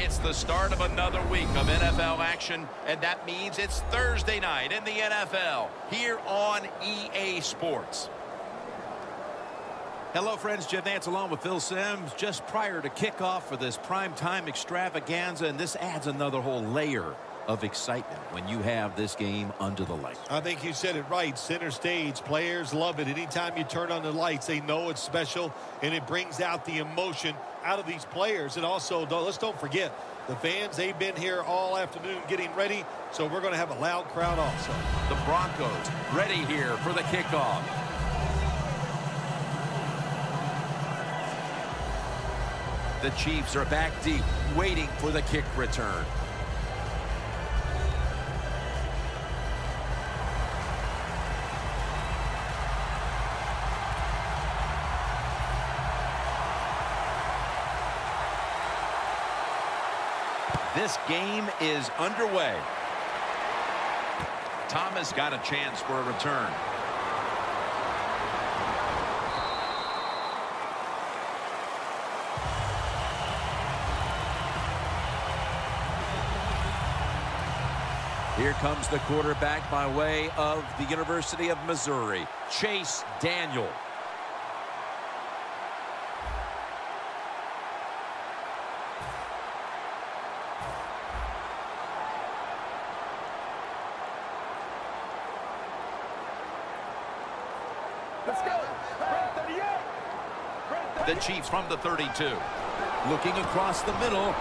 It's the start of another week of NFL action, and that means it's Thursday night in the NFL here on EA Sports. Hello, friends. Jeff Nance along with Phil Simms just prior to kickoff for this primetime extravaganza, and this adds another whole layer of excitement when you have this game under the light. I think you said it right. Center stage. Players love it. Anytime you turn on the lights, they know it's special, and it brings out the emotion out of these players. And also, let's don't forget, the fans, they've been here all afternoon getting ready, so we're going to have a loud crowd also. The Broncos ready here for the kickoff. The Chiefs are back deep, waiting for the kick return. This game is underway. Thomas got a chance for a return. Here comes the quarterback by way of the University of Missouri, Chase Daniel. Let's go. The Chiefs from the 32. Looking across the middle.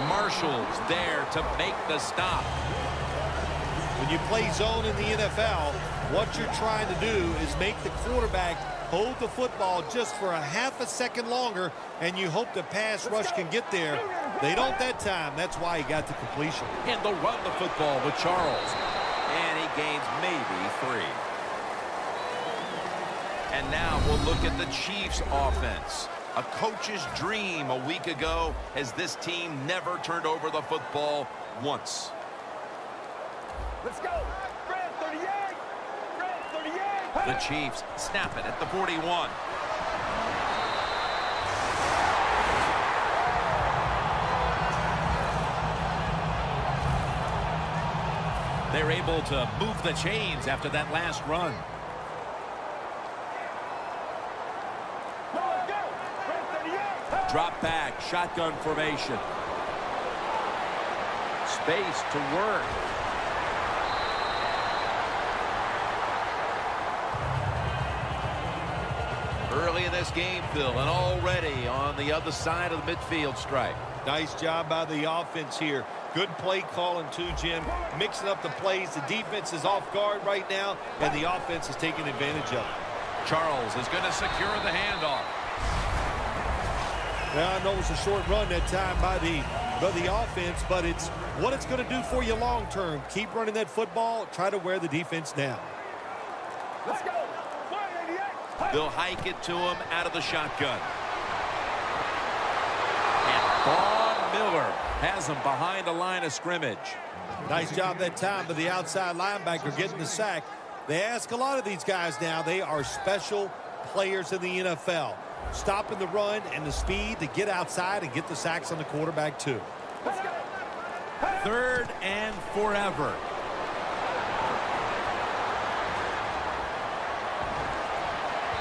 Marshall's there to make the stop. When you play zone in the NFL, what you're trying to do is make the quarterback hold the football just for a half a second longer, and you hope the pass rush can get there. They don't that time. That's why he got the completion. And they'll run the football with Charles. And he gains maybe 3. And now we'll look at the Chiefs offense. A coach's dream a week ago, as this team never turned over the football once. Let's go. Red 38. Red 38. The Chiefs snap it at the 41. They're able to move the chains after that last run. Drop back, shotgun formation. Space to work. Early in this game, Phil, and already on the other side of the midfield stripe. Nice job by the offense here. Good play calling too, Jim. Mixing up the plays. The defense is off guard right now, and the offense is taking advantage of it. Charles is going to secure the handoff. Well, I know it was a short run that time by the offense, but it's what it's going to do for you long term. Keep running that football. Try to wear the defense down. Let's go. They'll hike it to him out of the shotgun. And Vaughn Miller has him behind the line of scrimmage. Nice job that time by the outside linebacker getting the sack. They ask a lot of these guys now. They are special players in the NFL. Stopping the run and the speed to get outside and get the sacks on the quarterback too. Let's go. 3rd and forever.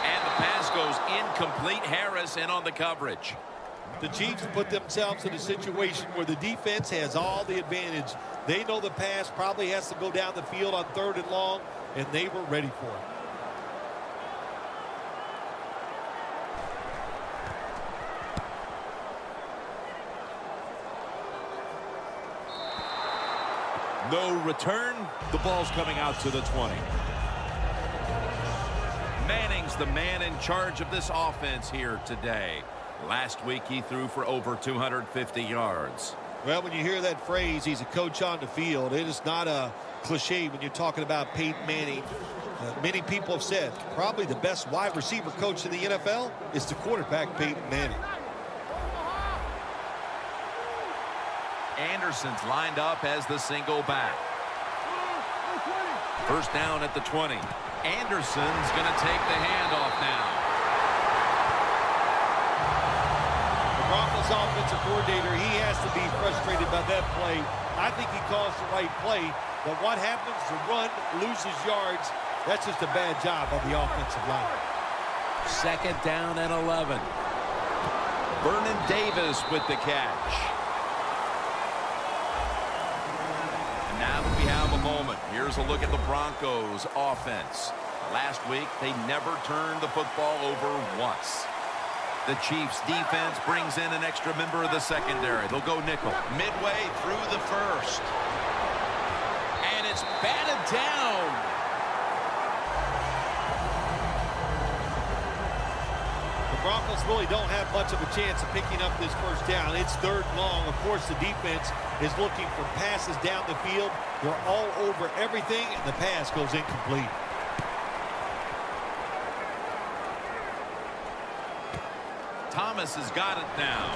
And the pass goes incomplete. Harris in on the coverage. The Chiefs put themselves in a situation where the defense has all the advantage. They know the pass probably has to go down the field on 3rd and long, and they were ready for it. No return. The ball's coming out to the 20. Manning's the man in charge of this offense here today. Last week he threw for over 250 yards. Well, when you hear that phrase, he's a coach on the field, it is not a cliche when you're talking about Peyton Manning. Many people have said probably the best wide receiver coach in the NFL is the quarterback, Peyton Manning. Anderson's lined up as the single back. First down at the 20. Anderson's going to take the handoff now. The Broncos Broncos offensive coordinator, he has to be frustrated by that play. I think he calls the right play, but what happens? The run loses yards. That's just a bad job by the offensive line. 2nd down and 11. Vernon Davis with the catch. And now that we have a moment, here's a look at the Broncos offense. Last week, they never turned the football over once. The Chiefs defense brings in an extra member of the secondary. They'll go nickel midway through the first. And it's batted down. The Broncos really don't have much of a chance of picking up this first down. It's 3rd and long. Of course, the defense is looking for passes down the field. They're all over everything, and the pass goes incomplete. Thomas has got it now.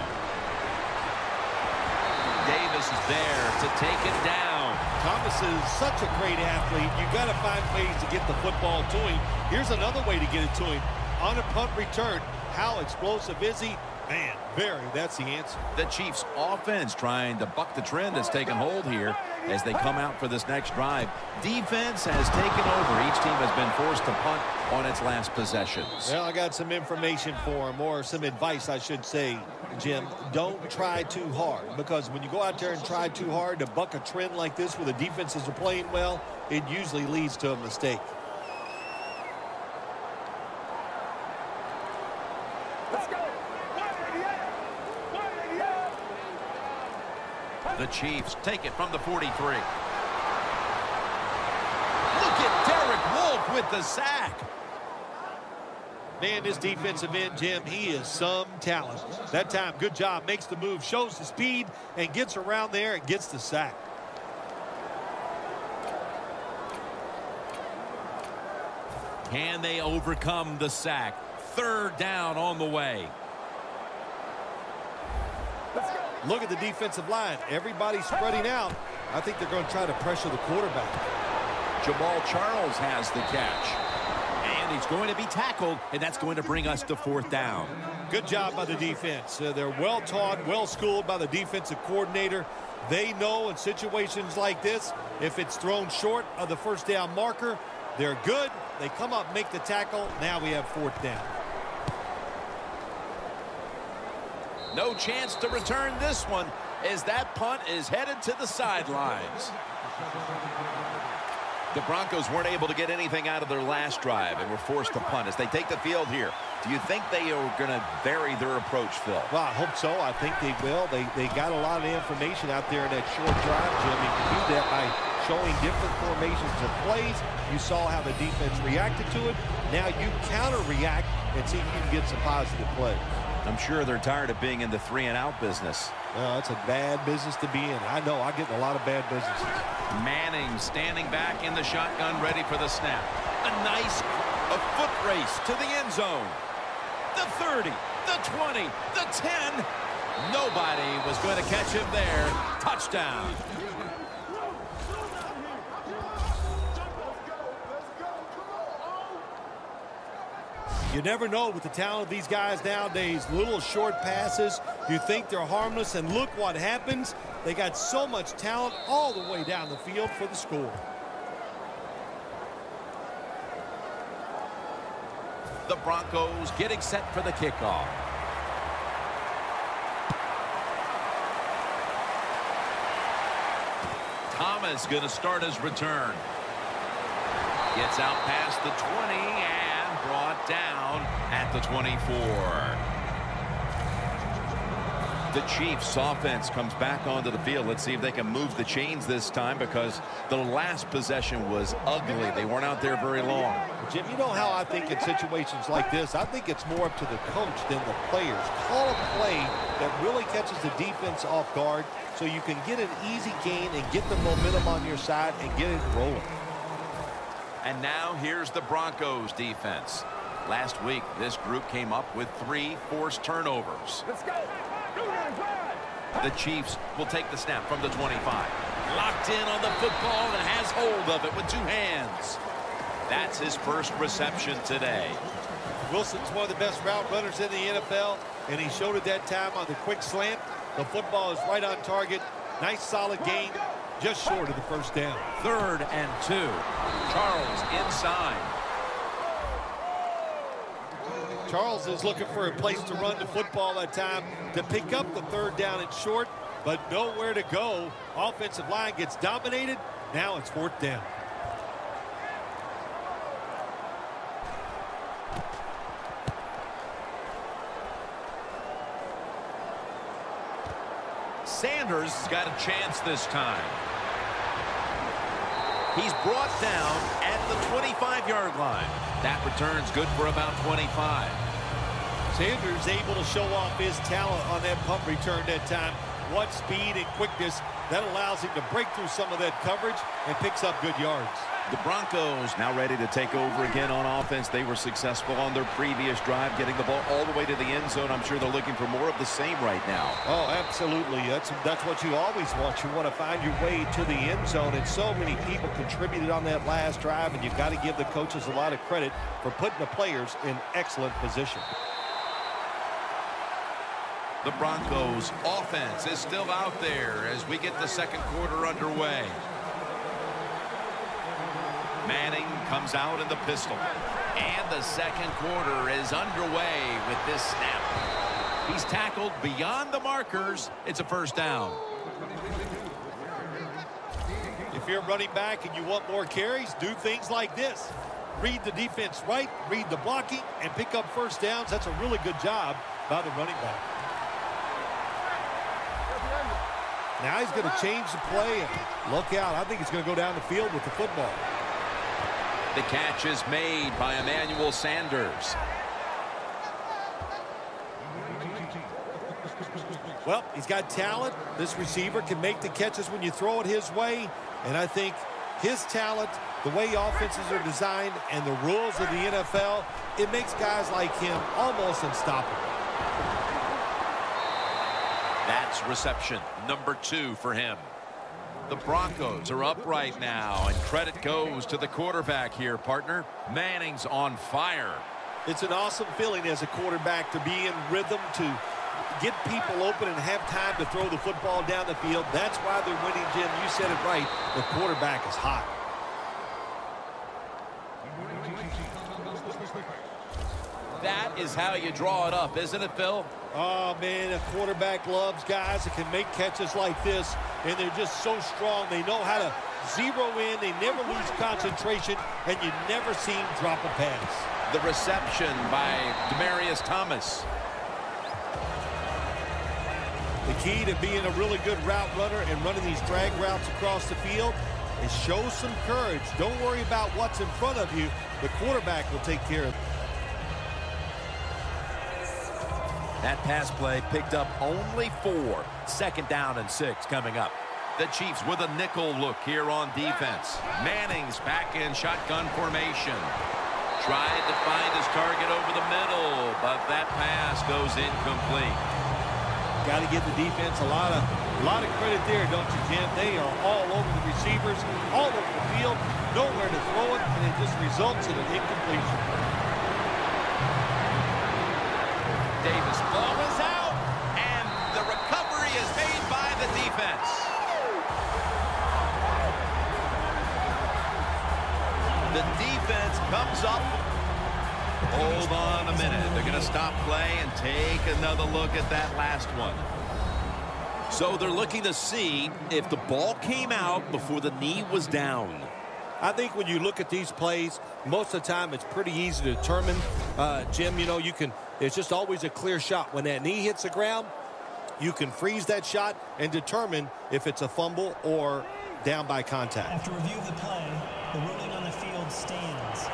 Davis is there to take it down. Thomas is such a great athlete. You've got to find ways to get the football to him. Here's another way to get it to him. On a punt return, how explosive is he? Man, that's the answer. The Chiefs offense trying to buck the trend that's taken hold here as they come out for this next drive. Defense has taken over. Each team has been forced to punt on its last possessions. Well, I got some information for him, or some advice, I should say, Jim. Don't try too hard, because when you go out there and try too hard to buck a trend like this where the defenses are playing well, it usually leads to a mistake. Let's go. The Chiefs take it from the 43. Look at Derek Wolfe with the sack. Man, this defensive end, Jim, he is some talent. That time, good job, makes the move, shows the speed, and gets around there and gets the sack. Can they overcome the sack? 3rd down on the way. Let's go. Look at the defensive line. Everybody's spreading out. I think they're going to try to pressure the quarterback. Jamal Charles has the catch. And he's going to be tackled, and that's going to bring us to 4th down. Good job by the defense. They're well taught, well schooled by the defensive coordinator. They know in situations like this, if it's thrown short of the 1st down marker, they're good. They come up, make the tackle. Now we have 4th down. No chance to return this one as that punt is headed to the sidelines. The Broncos weren't able to get anything out of their last drive and were forced to punt as they take the field here. Do you think they are going to vary their approach, Phil? Well, I hope so. I think they will. They got a lot of information out there in that short drive, Jim. You can do that by showing different formations of plays. You saw how the defense reacted to it. Now you counter-react and see if you can get some positive plays. I'm sure they're tired of being in the 3-and-out business. Well, that's a bad business to be in. I know. I get in a lot of bad businesses. Manning standing back in the shotgun, ready for the snap. A foot race to the end zone. The 30, the 20, the 10. Nobody was going to catch him there. Touchdown. You never know with the talent of these guys nowadays. Little short passes. You think they're harmless, and look what happens. They got so much talent all the way down the field for the score. The Broncos getting set for the kickoff. Thomas going to start his return. Gets out past the 20 and brought down at the 24. The Chiefs offense comes back onto the field. Let's see if they can move the chains this time, because the last possession was ugly. They weren't out there very long. Jim, you know how I think in situations like this, I think it's more up to the coach than the players. Call a play that really catches the defense off guard so you can get an easy gain and get the momentum on your side and get it rolling. And now here's the Broncos defense. Last week, this group came up with 3 forced turnovers. Let's go. The Chiefs will take the snap from the 25. Locked in on the football and has hold of it with 2 hands. That's his first reception today. Wilson's one of the best route runners in the NFL, and he showed it that time on the quick slant. The football is right on target. Nice, solid gain, just short of the first down. 3rd and 2. Charles inside. Charles is looking for a place to run the football that time to pick up the 3rd down and short, but nowhere to go. Offensive line gets dominated. Now it's 4th down. Sanders has got a chance this time. He's brought down at the 25-yard line. That return's good for about 25. Sanders able to show off his talent on that punt return that time. What speed and quickness that allows him to break through some of that coverage and picks up good yards. The Broncos now ready to take over again on offense. They were successful on their previous drive, getting the ball all the way to the end zone. I'm sure they're looking for more of the same right now. Oh, absolutely. That's what you always want. You want to find your way to the end zone, and so many people contributed on that last drive, and you've got to give the coaches a lot of credit for putting the players in excellent position. The Broncos offense is still out there as we get the second quarter underway. Manning comes out in the pistol. And the second quarter is underway with this snap. He's tackled beyond the markers. It's a first down. If you're running back and you want more carries, do things like this. Read the defense right, read the blocking, and pick up first downs. That's a really good job by the running back. Now he's going to change the play, and look out. I think he's going to go down the field with the football. The catch is made by Emmanuel Sanders. Well, he's got talent. This receiver can make the catches when you throw it his way. And I think his talent, the way offenses are designed, and the rules of the NFL, it makes guys like him almost unstoppable. That's reception number 2 for him. The Broncos are up right now, and credit goes to the quarterback here, partner. Manning's on fire. It's an awesome feeling as a quarterback to be in rhythm, to get people open and have time to throw the football down the field. That's why they're winning, Jim. You said it right. The quarterback is hot. That is how you draw it up, isn't it, Phil? Oh, man, a quarterback loves guys that can make catches like this, and they're just so strong. They know how to zero in. They never lose concentration, and you never see them drop a pass. The reception by Demaryius Thomas. The key to being a really good route runner and running these drag routes across the field is show some courage. Don't worry about what's in front of you. The quarterback will take care of it. That pass play picked up only 4. 2nd down and 6 coming up. The Chiefs with a nickel look here on defense. Manning's back in shotgun formation. Tried to find his target over the middle, but that pass goes incomplete. Got to give the defense a lot of credit there, don't you, Jim? They are all over the receivers, all over the field, nowhere to throw it, and it just results in an incompletion. Davis, ball is out, and the recovery is made by the defense. The defense comes up. Hold on a minute. They're going to stop play and take another look at that last one. So they're looking to see if the ball came out before the knee was down. I think when you look at these plays, most of the time it's pretty easy to determine. Jim, you know, it's just always a clear shot. When that knee hits the ground, you can freeze that shot and determine if it's a fumble or down by contact. After review of the play, the ruling on the field stands.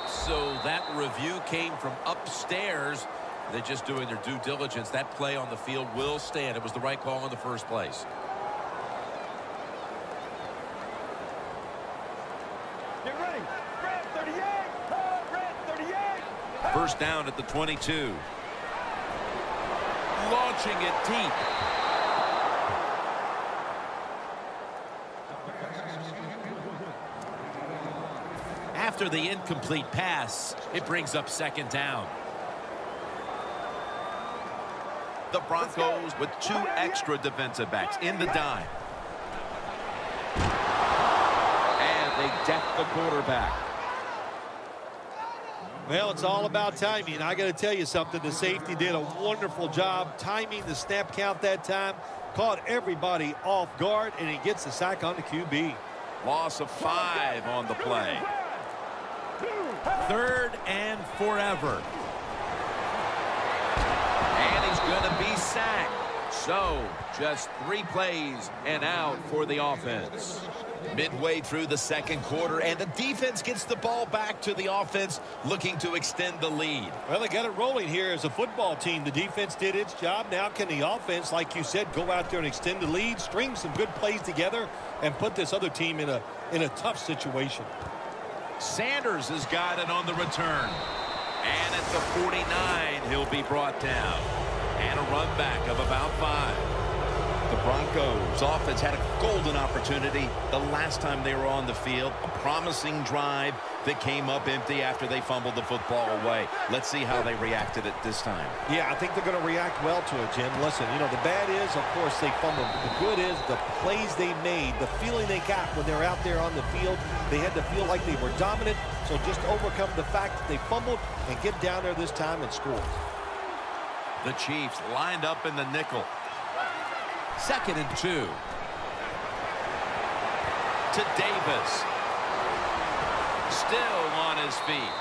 So that review came from upstairs. They're just doing their due diligence. That play on the field will stand. It was the right call in the first place. Get ready. Red 38. Red 38. First down at the 22. Launching it deep. After the incomplete pass, it brings up second down. The Broncos with 2 extra defensive backs in the dime. And they deck the quarterback. Well, it's all about timing. I got to tell you something. The safety did a wonderful job timing the snap count that time. Caught everybody off guard, and he gets the sack on the QB. Loss of 5 on the play. 3rd and forever. And he's going to be sacked. So, just 3 plays and out for the offense. Midway through the second quarter, and the defense gets the ball back to the offense, looking to extend the lead. Well, they got it rolling here as a football team. The defense did its job. Now can the offense, like you said, go out there and extend the lead, string some good plays together, and put this other team in a tough situation. Sanders has got it on the return. And at the 49, he'll be brought down. And a run back of about 5. The Broncos offense had a golden opportunity the last time they were on the field. A promising drive that came up empty after they fumbled the football away. Let's see how they reacted it this time. Yeah, I think they're going to react well to it, Jim. Listen, you know, the bad is, of course, they fumbled. The good is the plays they made, the feeling they got when they're out there on the field. They had to feel like they were dominant, so just overcome the fact that they fumbled and get down there this time and score. The Chiefs lined up in the nickel. 2nd and 2. To Davis. Still on his feet.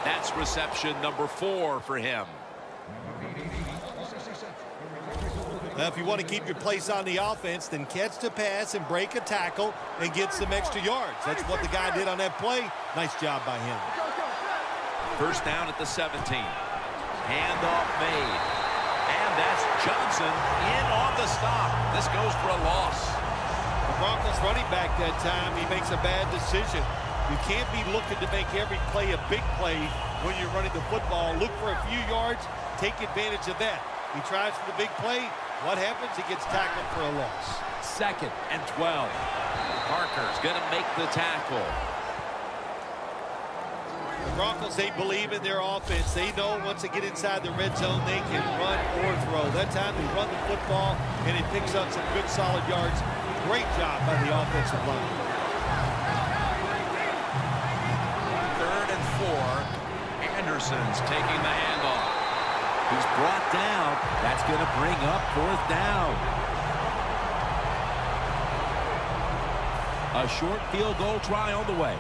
That's reception number 4 for him. Now, if you want to keep your place on the offense, then catch the pass and break a tackle and get some extra yards. That's what the guy did on that play. Nice job by him. 1st down at the 17. Handoff made. And that's Johnson in on the stop. This goes for a loss. The Broncos running back that time, he makes a bad decision. You can't be looking to make every play a big play when you're running the football. Look for a few yards, take advantage of that. He tries for the big play. What happens? He gets tackled for a loss. 2nd and 12. Parker's going to make the tackle. The Broncos, they believe in their offense. They know once they get inside the red zone, they can run or throw. That time they run the football, and it picks up some good solid yards. Great job by the offensive line. 3rd and 4. Anderson's taking the handoff. He's brought down. That's going to bring up 4th down. A short field goal try on the way.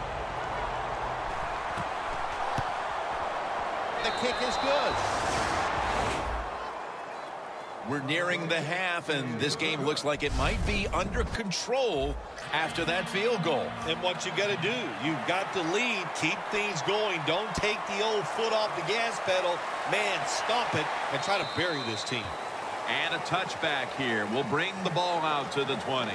The kick is good. We're nearing the half, and this game looks like it might be under control after that field goal. And what you got to do, you've got to lead, keep things going. Don't take the old foot off the gas pedal. Man, stomp it and try to bury this team. And a touchback here will bring the ball out to the 20.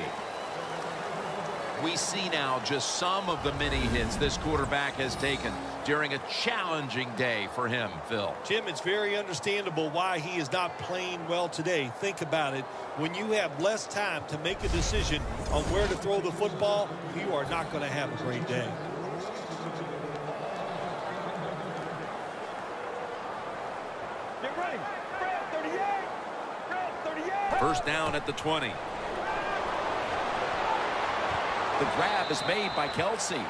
We see now just some of the many hits this quarterback has taken during a challenging day for him, Phil. Jim, it's very understandable why he is not playing well today. Think about it. When you have less time to make a decision on where to throw the football, you are not going to have a great day. Get ready. Brad 38. Brad 38. 1st down at the 20. The grab is made by Kelsey.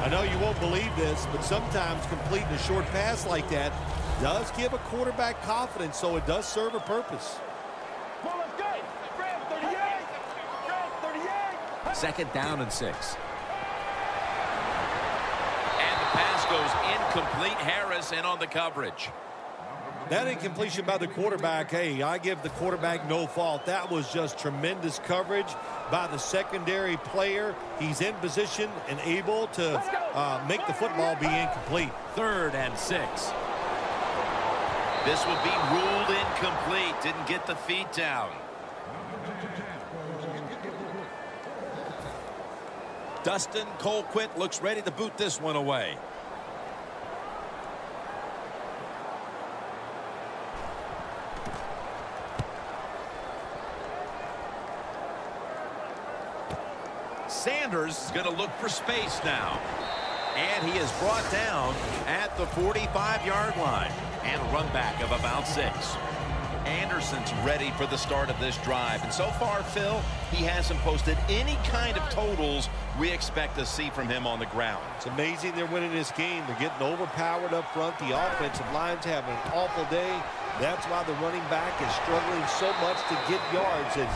I know you won't believe this, but sometimes completing a short pass like that does give a quarterback confidence, so it does serve a purpose. Come on, let's go. Brad 38. Brad 38. 2nd down and 6. And the pass goes incomplete. Harris in on the coverage. That incompletion by the quarterback, hey, I give the quarterback no fault. That was just tremendous coverage by the secondary player. He's in position and able to make the football be incomplete. 3rd and 6. This will be ruled incomplete. Didn't get the feet down. Dustin Colquitt looks ready to boot this one away. Sanders is going to look for space now. And he is brought down at the 45-yard line. And a run back of about 6. Anderson's ready for the start of this drive. And so far, Phil, he hasn't posted any kind of totals we expect to see from him on the ground. It's amazing they're winning this game. They're getting overpowered up front. The offensive line's having an awful day. That's why the running back is struggling so much to get yards. And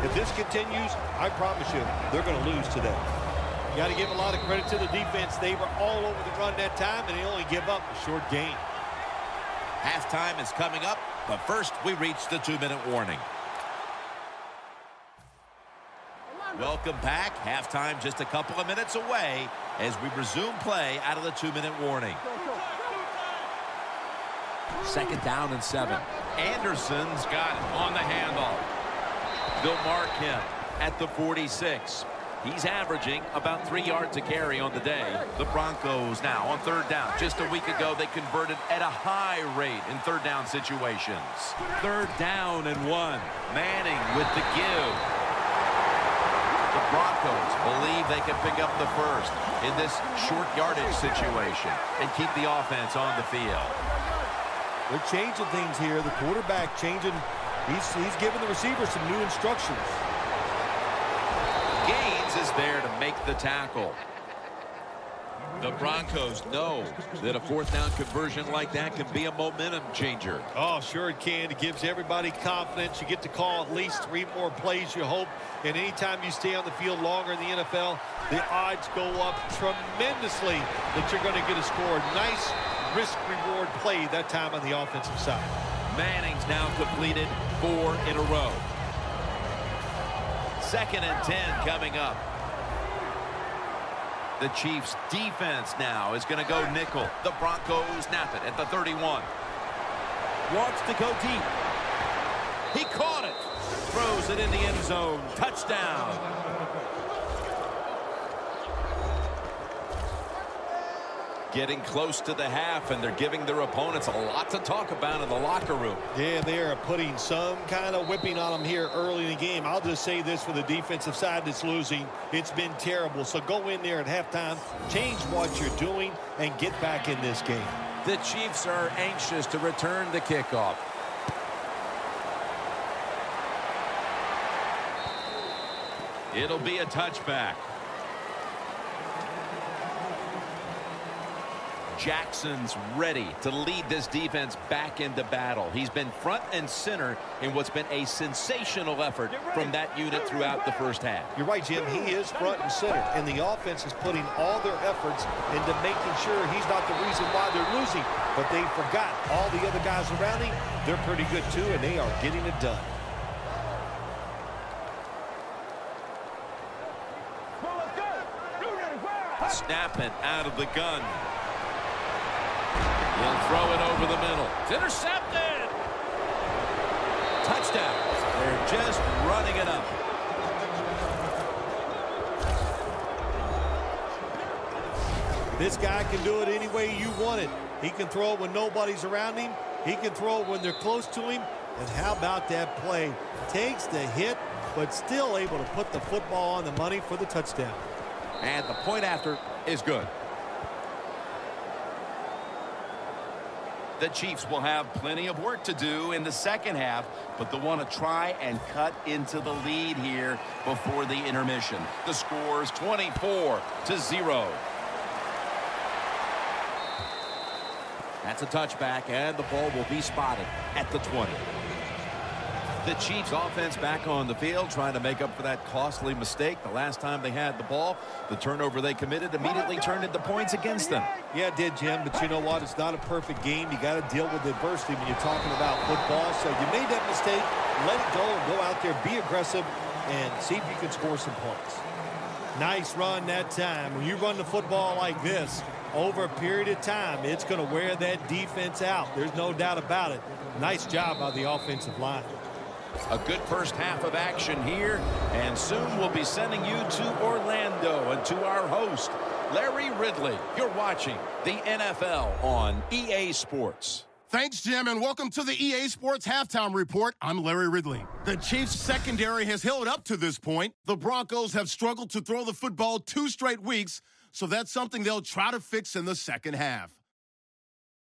if this continues, I promise you, they're going to lose today. You got to give a lot of credit to the defense. They were all over the run that time, and they only give up a short gain. Halftime is coming up, but first we reach the 2-minute warning. Welcome back. Halftime just a couple of minutes away as we resume play out of the 2-minute warning. 2nd down and 7. Anderson's got it on the handoff. They'll mark him at the 46. He's averaging about 3 yards a carry on the day. The Broncos now on 3rd down. Just a week ago, they converted at a high rate in 3rd down situations. 3rd down and 1. Manning with the give. The Broncos believe they can pick up the first in this short yardage situation and keep the offense on the field. They're changing things here. The quarterback changing. He's giving the receiver some new instructions. Gaines is there to make the tackle. The Broncos know that a 4th down conversion like that can be a momentum changer. Oh, sure it can. It gives everybody confidence. You get to call at least 3 more plays, you hope. And anytime you stay on the field longer in the NFL, the odds go up tremendously that you're going to get a score. Nice risk-reward play that time on the offensive side. Manning's now completed 4 in a row. 2nd and 10 coming up. The Chiefs defense now is going to go nickel. The Broncos snap it at the 31. Wants to go deep. He caught it. Throws it in the end zone. Touchdown. Getting close to the half, and they're giving their opponents a lot to talk about in the locker room. Yeah, they are putting some kind of whipping on them here early in the game. I'll just say this for the defensive side that's losing. It's been terrible. So go in there at halftime, change what you're doing, and get back in this game. The Chiefs are anxious to return the kickoff. It'll be a touchback. Jackson's ready to lead this defense back into battle. He's been front and center in what's been a sensational effort from that unit throughout the first half. You're right, Jim. He is front and center, and the offense is putting all their efforts into making sure he's not the reason why they're losing. But they forgot all the other guys around him. They're pretty good, too, and they are getting it done. Snapping out of the gun. He'll throw it over the middle. It's intercepted. Touchdown. They're just running it up. This guy can do it any way you want it. He can throw it when nobody's around him. He can throw it when they're close to him. And how about that play? Takes the hit, but still able to put the football on the money for the touchdown. And the point after is good. The Chiefs will have plenty of work to do in the second half, but they'll want to try and cut into the lead here before the intermission. The score is 24-0. That's a touchback, and the ball will be spotted at the 20. The Chiefs offense back on the field trying to make up for that costly mistake. The last time they had the ball, the turnover they committed immediately turned into points against them. Yeah, it did, Jim, but you know what? It's not a perfect game. You got to deal with adversity when you're talking about football. So you made that mistake, let it go, and go out there, be aggressive, and see if you can score some points. Nice run that time. When you run the football like this, over a period of time, it's going to wear that defense out. There's no doubt about it. Nice job by the offensive line. A good first half of action here, and soon we'll be sending you to Orlando and to our host, Larry Ridley. You're watching the NFL on EA Sports. Thanks, Jim, and welcome to the EA Sports Halftime Report. I'm Larry Ridley. The Chiefs' secondary has held up to this point. The Broncos have struggled to throw the football 2 straight weeks, so that's something they'll try to fix in the second half.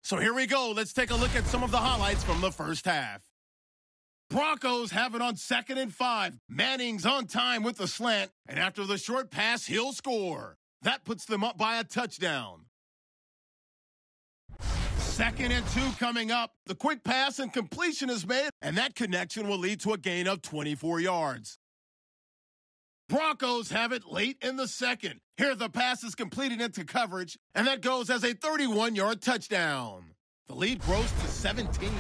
So here we go. Let's take a look at some of the highlights from the first half. Broncos have it on 2nd and 5. Manning's on time with the slant, and after the short pass, he'll score. That puts them up by a touchdown. 2nd and 2 coming up. The quick pass and completion is made, and that connection will lead to a gain of 24 yards. Broncos have it late in the second. Here the pass is completed into coverage, and that goes as a 31-yard touchdown. The lead grows to 17.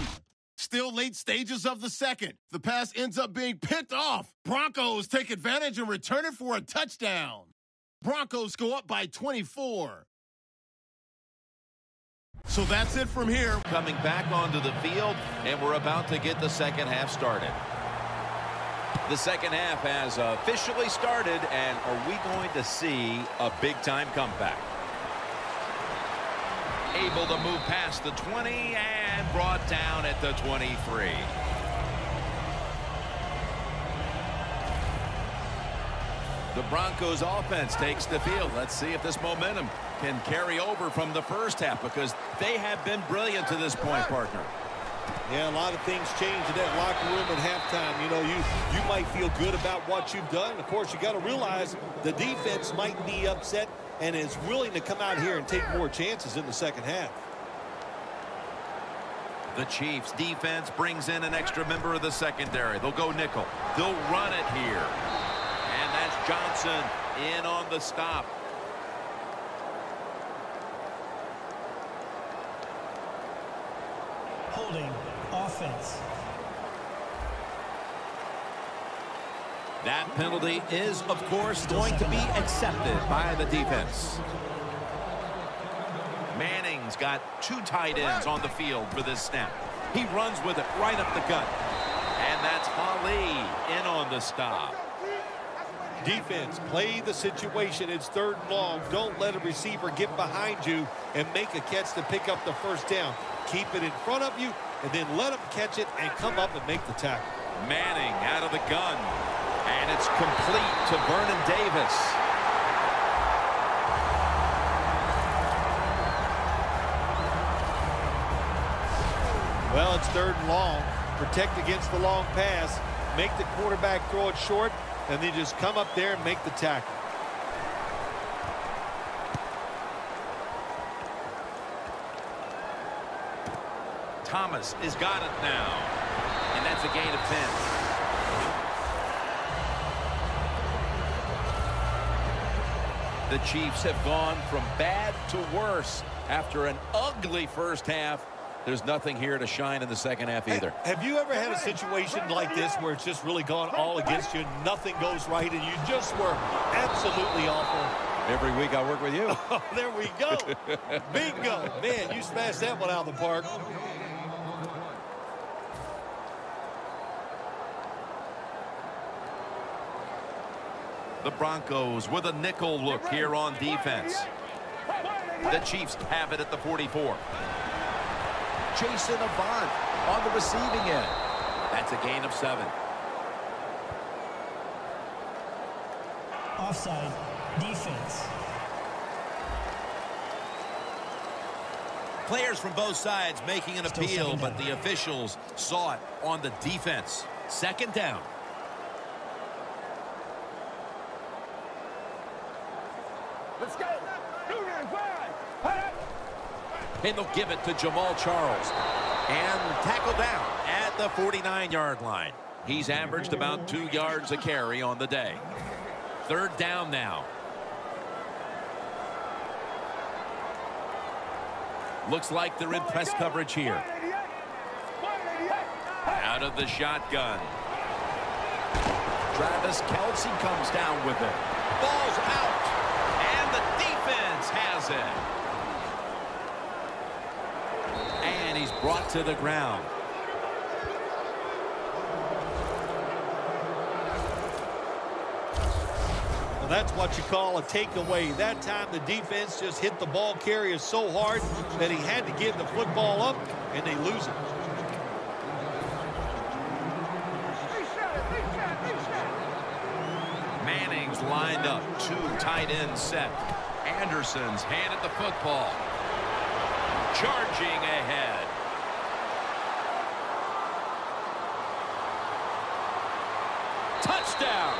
Still late stages of the second. The pass ends up being picked off. Broncos take advantage and return it for a touchdown. Broncos go up by 24. So that's it from here. Coming back onto the field, and we're about to get the second half started. The second half has officially started, and are we going to see a big-time comeback? Able to move past the 20 and brought down at the 23. The Broncos offense takes the field. Let's see if this momentum can carry over from the first half, because they have been brilliant to this point, partner. Yeah, a lot of things change in that locker room at halftime. You know, you might feel good about what you've done. Of course, you got to realize the defense might be upset and is willing to come out here and take more chances in the second half. The Chiefs defense brings in an extra member of the secondary. They'll go nickel. They'll run it here. And that's Johnson in on the stop. Holding offense. That penalty is, of course, going to be accepted by the defense. Manning's got 2 tight ends on the field for this snap. He runs with it right up the gut. And that's Ali in on the stop. Defense, play the situation. It's 3rd and long. Don't let a receiver get behind you and make a catch to pick up the first down. Keep it in front of you, and then let him catch it and come up and make the tackle. Manning out of the gun. And it's complete to Vernon Davis. Well, it's 3rd and long. Protect against the long pass. Make the quarterback throw it short, and then just come up there and make the tackle. Thomas has got it now. And that's a gain of 10. The Chiefs have gone from bad to worse. After an ugly first half, there's nothing here to shine in the second half either. Have you ever had a situation like this where it's just really gone all against you, nothing goes right, and you just were absolutely awful? Every week I work with you. Oh, there we go. Bingo. Man, you smashed that one out of the park. The Broncos with a nickel look here on defense. The Chiefs have it at the 44. Jason Avant on the receiving end. That's a gain of 7. Offside. Defense. Players from both sides making an Still appeal, second but down. the officials saw it on the defense. 2nd down. Let's go. 2-5. And they'll give it to Jamal Charles. And tackle down at the 49-yard line. He's averaged about 2 yards a carry on the day. 3rd down now. Looks like they're in press coverage here. Out of the shotgun. Travis Kelce comes down with it. Ball's out. And the defense has it. And he's brought to the ground. Well, that's what you call a takeaway. That time the defense just hit the ball carrier so hard that he had to give the football up. and they lose it. Manning's lined up, 2 tight ends set. Anderson's handed the football. Charging ahead. Touchdown.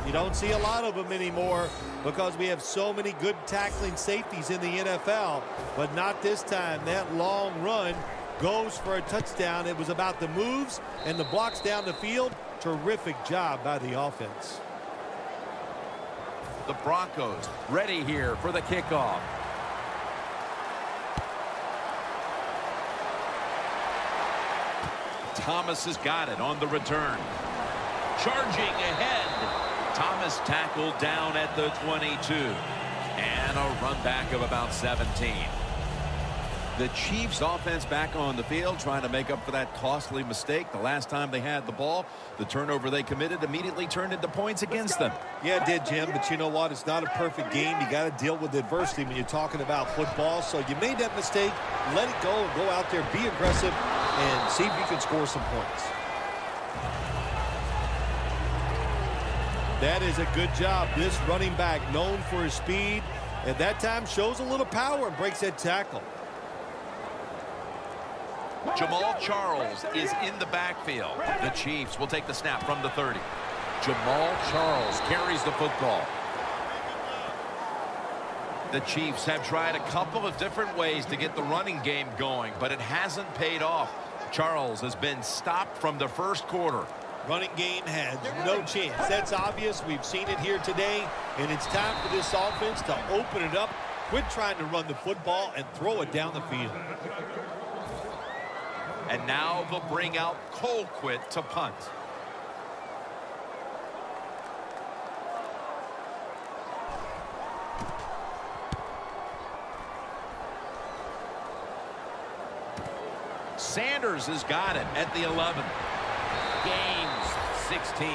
You don't see a lot of them anymore because we have so many good tackling safeties in the NFL, but not this time. That long run goes for a touchdown. It was about the moves and the blocks down the field. Terrific job by the offense. The Broncos ready here for the kickoff. Thomas has got it on the return. Charging ahead. Thomas tackled down at the 22. And a run back of about 17. The Chiefs offense back on the field trying to make up for that costly mistake. The last time they had the ball, the turnover they committed immediately turned into points against them. Yeah, it did, Jim, but you know what? It's not a perfect game. You got to deal with adversity when you're talking about football. So you made that mistake. Let it go and go out there, be aggressive, and see if you can score some points. That is a good job. This running back, known for his speed, at that time shows a little power and breaks that tackle. Jamal Charles is in the backfield. The Chiefs will take the snap from the 30. Jamal Charles carries the football. The Chiefs have tried a couple of different ways to get the running game going, but it hasn't paid off. Charles has been stopped from the first quarter. Running game has no chance. That's obvious. We've seen it here today, and it's time for this offense to open it up, quit trying to run the football, and throw it down the field. And now they'll bring out Colquitt to punt. Sanders has got it at the 11. Gains 16.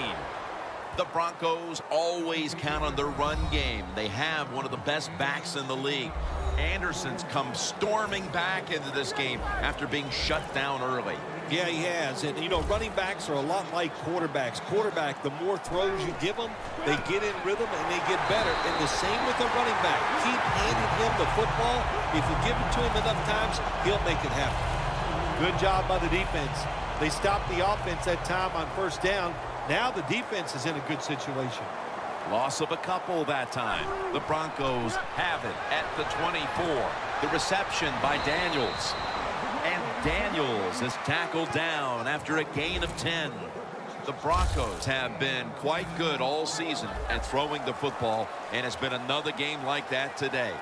The Broncos always count on their run game. They have one of the best backs in the league. Anderson's come storming back into this game after being shut down early. Yeah, he has. And, you know, running backs are a lot like quarterbacks. Quarterback, the more throws you give them, they get in rhythm and they get better. And the same with the running back. Keep handing him the football. If you give it to him enough times, he'll make it happen. Good job by the defense. They stopped the offense that time on first down. Now the defense is in a good situation. Loss of a couple that time. The Broncos have it at the 24. The reception by Daniels. And Daniels is tackled down after a gain of 10. The Broncos have been quite good all season at throwing the football, and it's been another game like that today.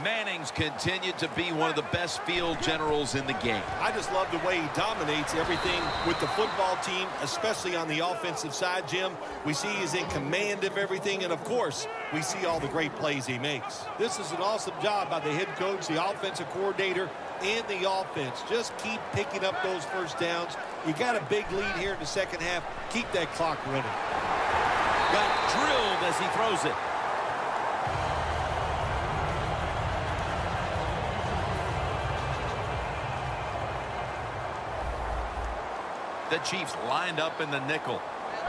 Manning's continued to be one of the best field generals in the game. I just love the way he dominates everything with the football team, especially on the offensive side, Jim. We see he's in command of everything, and, of course, we see all the great plays he makes. This is an awesome job by the head coach, the offensive coordinator, and the offense. Just keep picking up those first downs. You got a big lead here in the second half. Keep that clock running. Got drilled as he throws it. The Chiefs lined up in the nickel.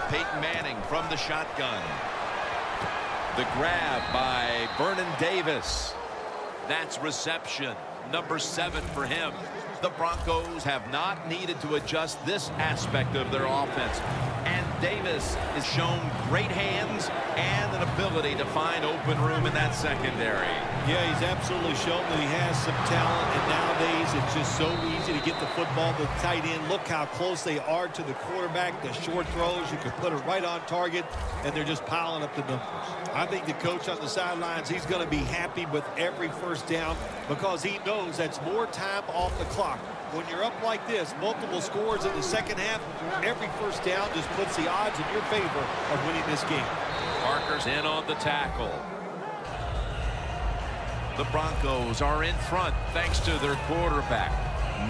Peyton Manning from the shotgun. The grab by Vernon Davis. That's reception number 7 for him. The Broncos have not needed to adjust this aspect of their offense. And Davis has shown great hands and an ability to find open room in that secondary. Yeah, he's absolutely shown that he has some talent, and nowadays it's just so easy to get the football to the tight end. Look how close they are to the quarterback. The short throws, you can put it right on target, and they're just piling up the numbers. I think the coach on the sidelines, he's going to be happy with every first down because he knows that's more time off the clock. When you're up like this, multiple scores in the second half, every first down just puts the odds in your favor of winning this game. Parker's in on the tackle. The Broncos are in front thanks to their quarterback.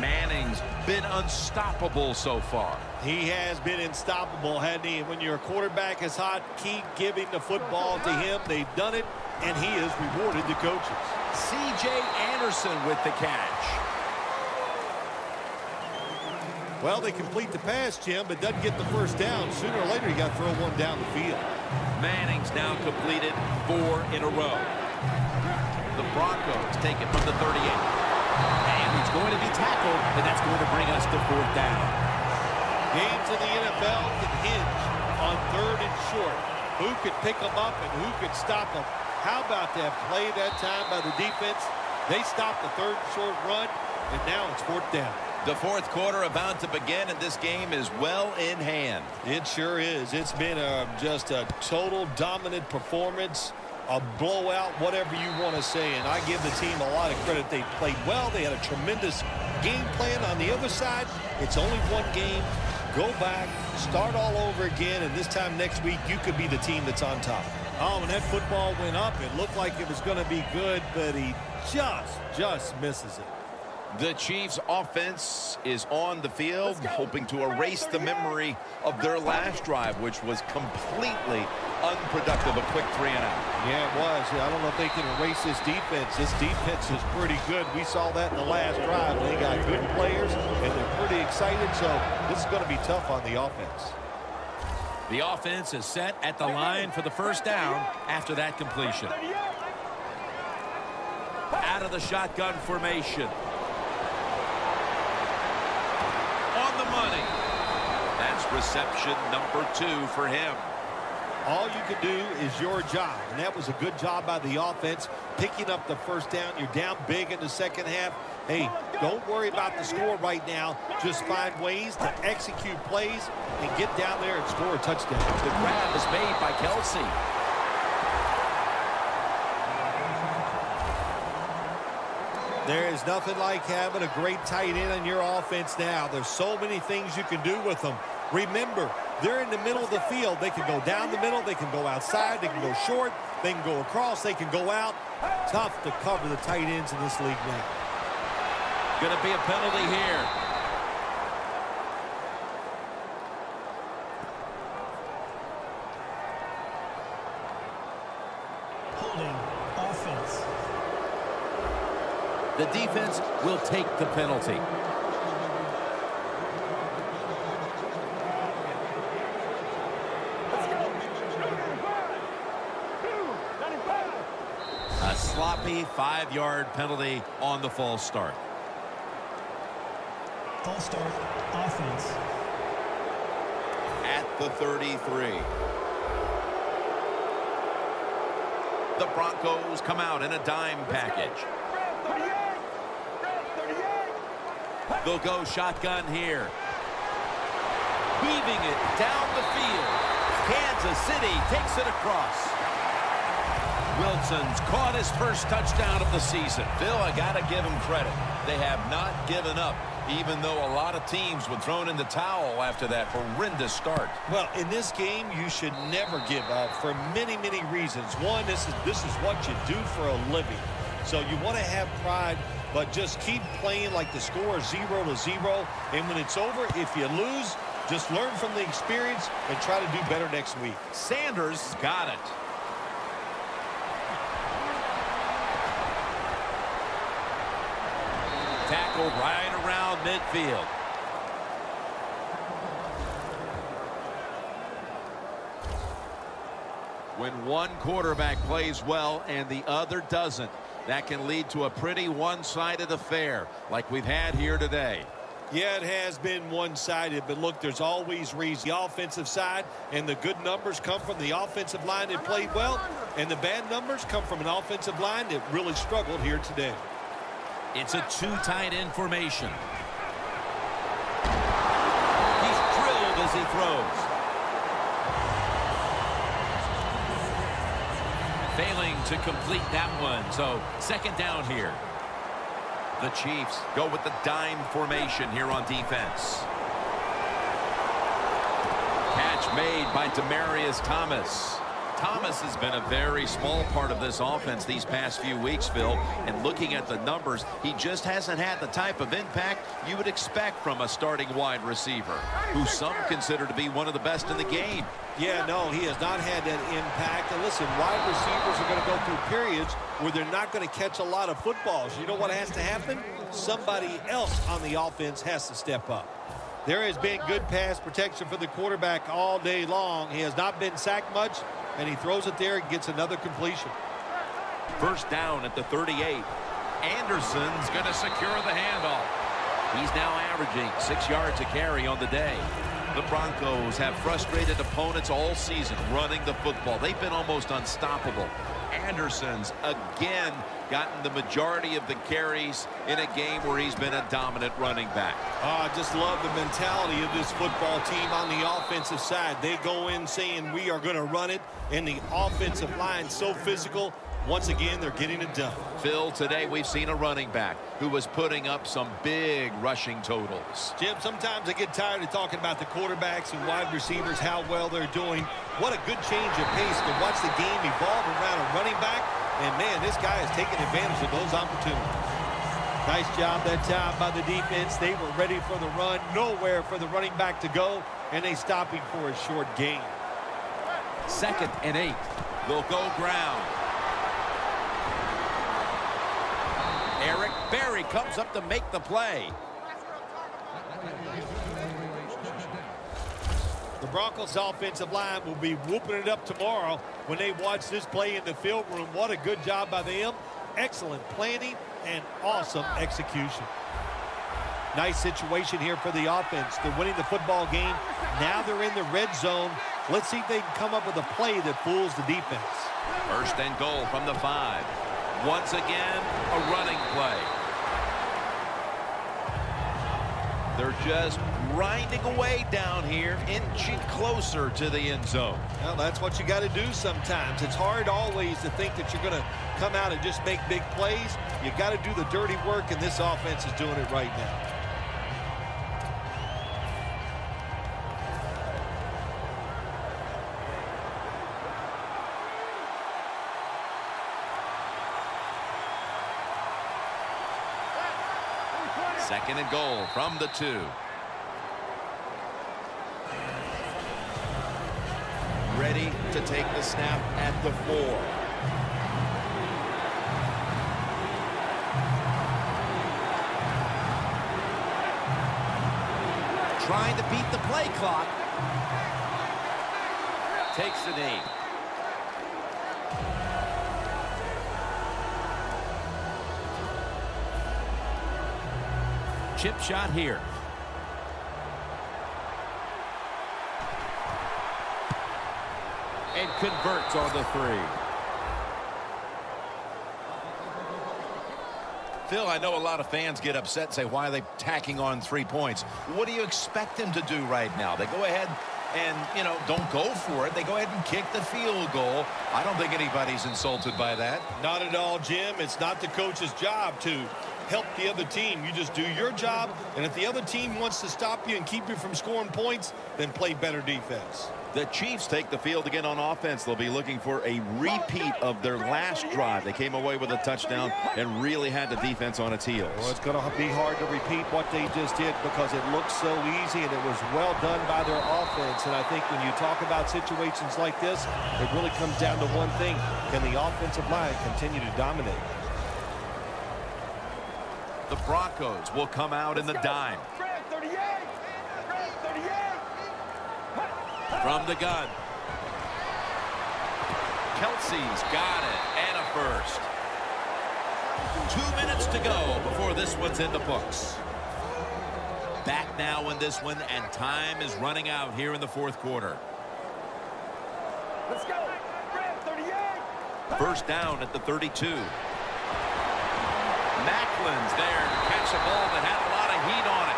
Manning's been unstoppable so far. He has been unstoppable, hasn't he? When your quarterback is hot, keep giving the football to him. They've done it, and he has rewarded the coaches. C.J. Anderson with the catch. Well, they complete the pass, Jim, but doesn't get the first down. Sooner or later, you got to throw one down the field. Manning's now completed 4 in a row. The Broncos take it from the 38. And he's going to be tackled, and that's going to bring us to 4th down. Games in the NFL can hinge on 3rd and short. Who could pick them up and who could stop them? How about that play that time by the defense? They stopped the 3rd and short run, and now it's 4th down. The 4th quarter about to begin, and this game is well in hand. It sure is. It's been just a total dominant performance, a blowout, whatever you want to say. And I give the team a lot of credit. They played well. They had a tremendous game plan. On the other side, it's only one game. Go back, start all over again, and this time next week, you could be the team that's on top. Oh, when that football went up, it looked like it was going to be good, but he just misses it. The Chiefs offense is on the field, hoping to erase the memory of their last drive, which was completely unproductive, a quick 3-and-out. Yeah, it was. I don't know if they can erase this defense. This defense is pretty good. We saw that in the last drive. They got good players, and they're pretty excited, so this is going to be tough on the offense. The offense is set at the line for the 1st down after that completion. Out of the shotgun formation. On the money. That's reception number 2 for him. All you can do is your job, and that was a good job by the offense, picking up the 1st down. You're down big in the 2nd half. Hey, don't worry about the score right now. Just find ways to execute plays and get down there and score a touchdown. The grab is made by Kelsey. There is nothing like having a great tight end on your offense now. There's so many things you can do with them. Remember, they're in the middle of the field. They can go down the middle. They can go outside. They can go short. They can go across. They can go out. Tough to cover the tight ends in this league now. Going to be a penalty here. Holding offense. The defense will take the penalty. A sloppy 5-yard penalty on the false start. False start, offense. At the 33. The Broncos come out in a dime package. They'll go shotgun here. Weaving it down the field. Kansas City takes it across. Wilson's caught his first touchdown of the season. Phil, I got to give them credit. They have not given up, even though a lot of teams were thrown in the towel after that horrendous start. Well, in this game, you should never give up for many, many reasons. One, this is what you do for a living. So you want to have pride, but just keep playing like the score is 0-0. And when it's over, if you lose, just learn from the experience and try to do better next week. Sanders got it. Tackled right around midfield. When one quarterback plays well and the other doesn't, that can lead to a pretty one-sided affair like we've had here today. Yeah, it has been one-sided, but look, there's always reason. The offensive side, and the good numbers come from the offensive line that played well, and the bad numbers come from an offensive line that really struggled here today. It's a 2 tight end formation. He's drilled as he throws. Failing to complete that one, so 2nd down here. The Chiefs go with the dime formation here on defense. Catch made by Demaryius Thomas. Thomas has been a very small part of this offense these past few weeks, Phil. And looking at the numbers, he just hasn't had the type of impact you would expect from a starting wide receiver, who some consider to be one of the best in the game. Yeah, no, he has not had that impact. And listen, wide receivers are going to go through periods where they're not going to catch a lot of footballs. You know what has to happen? Somebody else on the offense has to step up. There has been good pass protection for the quarterback all day long. He has not been sacked much, and he throws it there and gets another completion. First down at the 38. Anderson's going to secure the handoff. He's now averaging 6 yards a carry on the day. The Broncos have frustrated opponents all season running the football. They've been almost unstoppable. Anderson's again gotten the majority of the carries in a game where he's been a dominant running back. I just love the mentality of this football team on the offensive side. They go in saying we are going to run it, and the offensive line so physical. Once again, they're getting it done. Phil, today we've seen a running back who was putting up some big rushing totals. Jim, sometimes I get tired of talking about the quarterbacks and wide receivers, how well they're doing. What a good change of pace to watch the game evolve around a running back. And, man, this guy is taking advantage of those opportunities. Nice job that time by the defense. They were ready for the run. Nowhere for the running back to go. And they stop him for a short gain. 2nd and 8. They'll go ground. Eric Berry comes up to make the play. The Broncos offensive line will be whooping it up tomorrow when they watch this play in the film room. What a good job by them. Excellent planning and awesome execution. Nice situation here for the offense. They're winning the football game. Now they're in the red zone. Let's see if they can come up with a play that fools the defense. First and goal from the 5. Once again, a running play. They're just grinding away down here, inching closer to the end zone. Well, that's what you got to do sometimes. It's hard always to think that you're going to come out and just make big plays. You got to do the dirty work, and this offense is doing it right now. Second and goal from the 2. Ready to take the snap at the 4. Trying to beat the play clock. Takes the knee. Chip shot here. And converts on the 3. Phil, I know a lot of fans get upset and say, why are they tacking on 3 points? What do you expect them to do right now? They go ahead and, don't go for it. They go ahead and kick the field goal. I don't think anybody's insulted by that. Not at all, Jim. It's not the coach's job to help the other team. You just do your job, and if the other team wants to stop you and keep you from scoring points, then play better defense. The Chiefs take the field again on offense. They'll be looking for a repeat of their last drive. They came away with a touchdown and really had the defense on its heels. Well, it's going to be hard to repeat what they just did because it looked so easy and it was well done by their offense. And I think when you talk about situations like this, it really comes down to one thing. Can the offensive line continue to dominate? The Broncos will come out in the dime. From the gun. Kelsey's got it, and a first. 2 minutes to go before this one's in the books. Back now in this one, and time is running out here in the 4th quarter. Let's go. 38. First down at the 32. Macklin's there to catch a ball that had a lot of heat on it.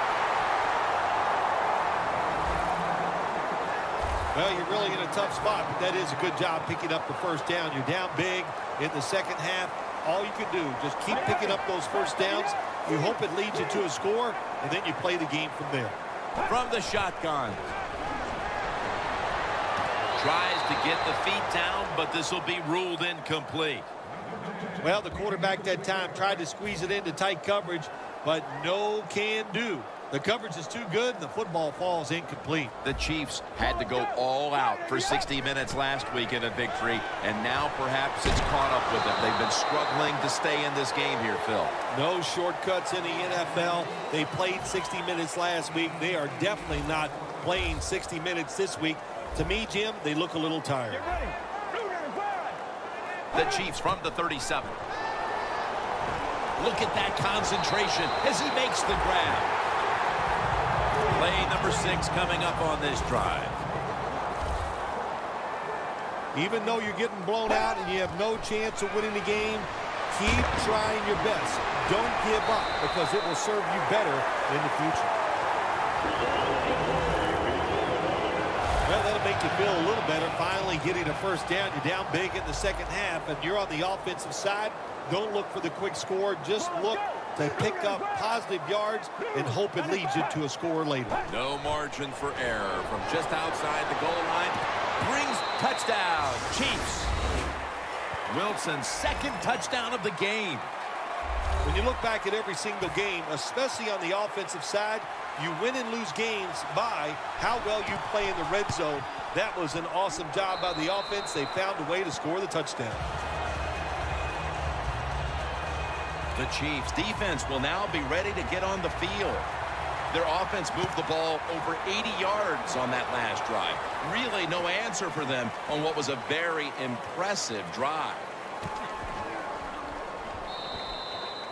Well, you're really in a tough spot, but that is a good job picking up the first down. You're down big in the second half. All you can do, just keep picking up those first downs. You hope it leads you to a score, and then you play the game from there. From the shotgun. Tries to get the feet down, but this will be ruled incomplete. Well, the quarterback that time tried to squeeze it into tight coverage, but no can do. The coverage is too good, and the football falls incomplete. The Chiefs had to go all out for 60 minutes last week in a victory, and now perhaps it's caught up with them. They've been struggling to stay in this game here, Phil. No shortcuts in the NFL. They played 60 minutes last week. They are definitely not playing 60 minutes this week. To me, Jim, they look a little tired. Get ready. The Chiefs from the 37. Look at that concentration as he makes the grab. Play number 6 coming up on this drive. Even though you're getting blown out and you have no chance of winning the game, keep trying your best. Don't give up, because it will serve you better in the future. Well, that'll make you feel a little better. Finally getting a first down. You're down big in the second half, and you're on the offensive side. Don't look for the quick score. Just look to pick up positive yards and hope it leads you to a score later. No margin for error from just outside the goal line. Brings touchdown, Chiefs. Wilson's second touchdown of the game. When you look back at every single game, especially on the offensive side, you win and lose games by how well you play in the red zone. That was an awesome job by the offense. They found a way to score the touchdown. The Chiefs defense will now be ready to get on the field. Their offense moved the ball over 80 yards on that last drive. Really no answer for them on what was a very impressive drive.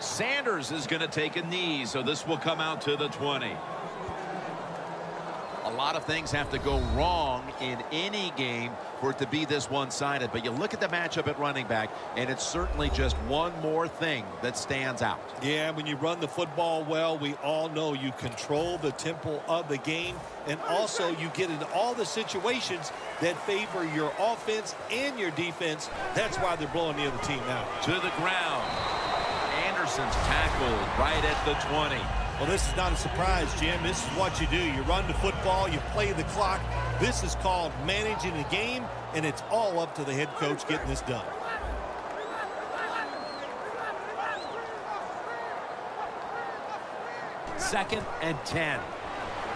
Sanders is going to take a knee, so this will come out to the 20. A lot of things have to go wrong in any game for it to be this one-sided. But you look at the matchup at running back, and it's certainly just one more thing that stands out. Yeah, when you run the football well, we all know you control the tempo of the game, and also you get into all the situations that favor your offense and your defense. That's why they're blowing the other team out. To the ground. Anderson's tackled right at the 20. Well, this is not a surprise, Jim. This is what you do. You run the football, you play the clock. This is called managing the game, and it's all up to the head coach getting this done. Second and 10.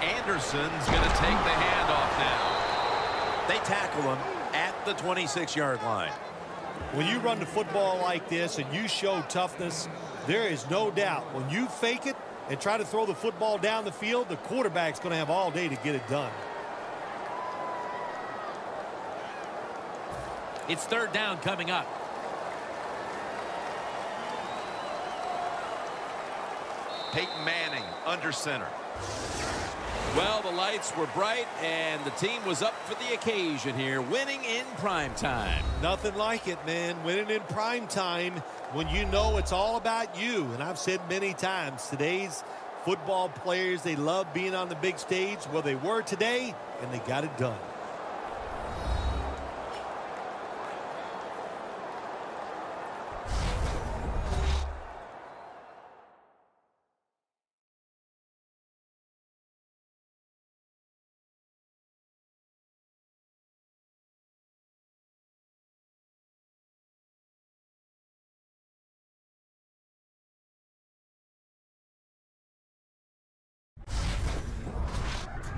Anderson's going to take the handoff now. They tackle him at the 26-yard line. When you run the football like this and you show toughness, there is no doubt when you fake it and try to throw the football down the field, the quarterback's going to have all day to get it done. It's third down coming up. Peyton Manning under center. Well, the lights were bright, and the team was up for the occasion here, winning in prime time. Nothing like it, man. Winning in prime time when you know it's all about you. And I've said many times, today's football players, they love being on the big stage. Well, they were today, and they got it done.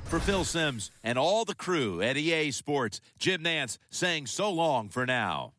For Phil Simms and all the crew at EA Sports, Jim Nantz saying so long for now.